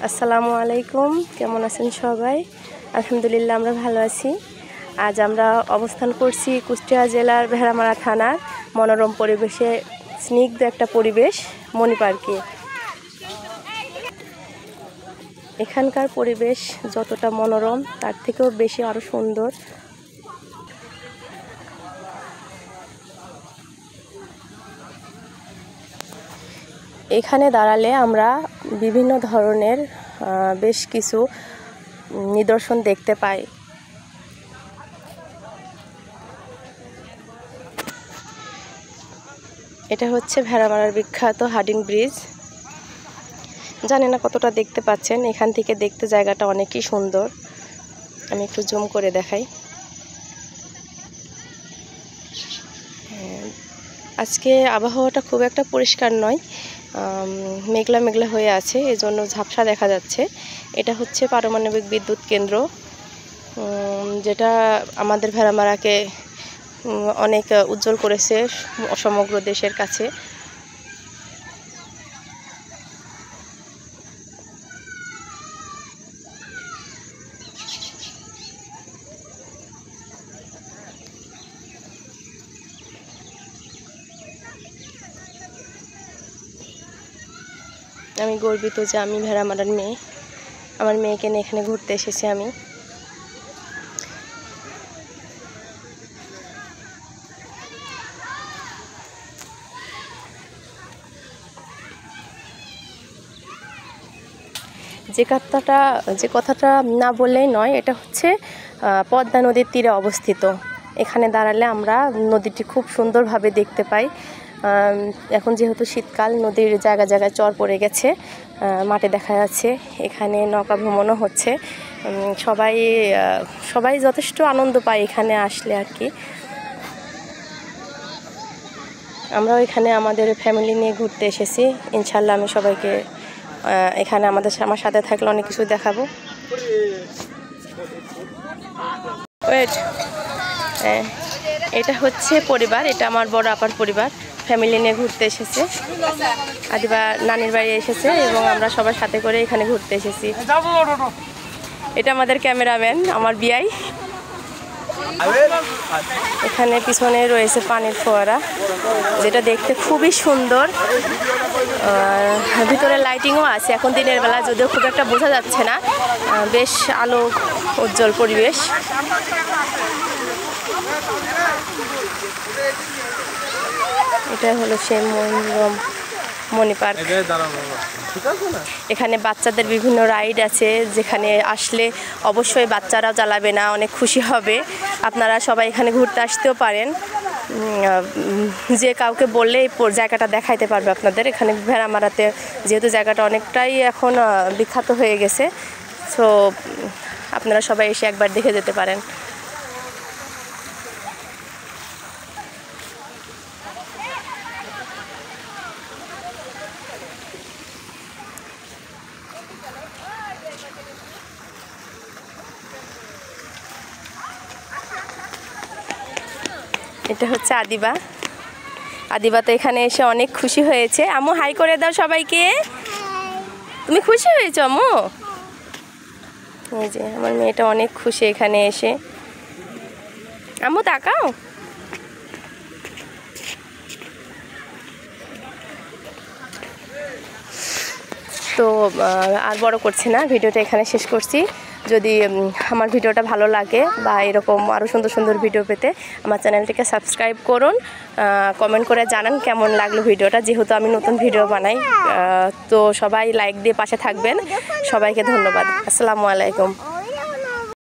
আসসালামু আলাইকুম, কেমন আছেন সবাই? আলহামদুলিল্লাহ আমরা ভালো আছি। আজ আমরা অবস্থান করছি কুষ্টিয়া জেলার ভেড়ামারা থানার মনোরম পরিবেশে, স্নিগ্ধ একটা পরিবেশ মণি পার্কে। এখানকার পরিবেশ যতটা মনোরম তার থেকেও বেশি আরও সুন্দর। এখানে দাঁড়ালে আমরা বিভিন্ন ধরনের বেশ কিছু নিদর্শন দেখতে পাই। এটা হচ্ছে ভেড়ামারার বিখ্যাত হাডিং ব্রিজ। জানি না কতটা দেখতে পাচ্ছেন, এখান থেকে দেখতে জায়গাটা অনেকই সুন্দর। আমি একটু জুম করে দেখাই। আজকে আবহাওয়াটা খুব একটা পরিষ্কার নয়, মেঘলা মেঘলা হয়ে আছে, এজন্য ঝাপসা দেখা যাচ্ছে। এটা হচ্ছে পারমাণবিক বিদ্যুৎ কেন্দ্র, যেটা আমাদের ভেড়ামারাকে অনেক উজ্জ্বল করেছে সমগ্র দেশের কাছে। আমি গর্বিত যে আমি ভেড়ামারার মেয়ে। আমার মেয়েকে নিয়ে এখানে ঘুরতে এসেছি আমি। যে কথাটা না বললেই নয়, এটা হচ্ছে পদ্মা নদীর তীরে অবস্থিত। এখানে দাঁড়ালে আমরা নদীটি খুব সুন্দরভাবে দেখতে পাই। এখন যেহেতু শীতকাল, নদীর জায়গায় জায়গায় চর পড়ে গেছে, মাঠে দেখা যাচ্ছে। এখানে নৌকা ভ্রমণও হচ্ছে। সবাই যথেষ্ট আনন্দ পায় এখানে আসলে আর কি। আমরাও এখানে আমাদের ফ্যামিলি নিয়ে ঘুরতে এসেছি। ইনশাল্লাহ আমি সবাইকে এখানে আমার সাথে থাকলে অনেক কিছু দেখাবো। এটা হচ্ছে পরিবার, এটা আমার বড় আপার পরিবার, ফ্যামিলি নিয়ে ঘুরতে এসেছে। আদিবা নানির বাড়ি এসেছে এবং আমরা সবার সাথে করে এখানে ঘুরতে এসেছি। এটা আমাদের ক্যামেরাম্যান, আমার বিয়াই। এখানে পিছনে রয়েছে পানির ফোয়ারা, যেটা দেখতে খুবই সুন্দর। ভিতরে লাইটিংও আছে এখন দিনের বেলা, যদিও খুব একটা বোঝা যাচ্ছে না। বেশ আলো উজ্জ্বল পরিবেশ। এটা হলো সেই মণি পার্ক। এখানে বাচ্চাদের বিভিন্ন রাইড আছে, যেখানে আসলে অবশ্যই বাচ্চারাও চালাবে না, অনেক খুশি হবে। আপনারা সবাই এখানে ঘুরতে আসতেও পারেন। যে কাউকে বললে এই জায়গাটা দেখাইতে পারবে আপনাদের। এখানে ভেড়ামারাতে যেহেতু জায়গাটা অনেকটাই এখন বিখ্যাত হয়ে গেছে, সো আপনারা সবাই এসে একবার দেখে যেতে পারেন। এটা হচ্ছে আদিবা তো এখানে এসে অনেক খুশি হয়েছে। আম্মু হাই করে দাও সবাইকে। তুমি খুশি হয়েছো আম্মু? এই যে আমার মেয়েটা অনেক খুশি এখানে এসে। আম্মু তাকাও। তো আর বড় করছি না, ভিডিওটা এখানে শেষ করছি। যদি আমার ভিডিওটা ভালো লাগে বা এরকম আরও সুন্দর সুন্দর ভিডিও পেতে আমার চ্যানেলটিকে সাবস্ক্রাইব করুন। কমেন্ট করে জানান কেমন লাগলো ভিডিওটা, যেহেতু আমি নতুন ভিডিও বানাই। তো সবাই লাইক দিয়ে পাশে থাকবেন। সবাইকে ধন্যবাদ। আসসালামু আলাইকুম।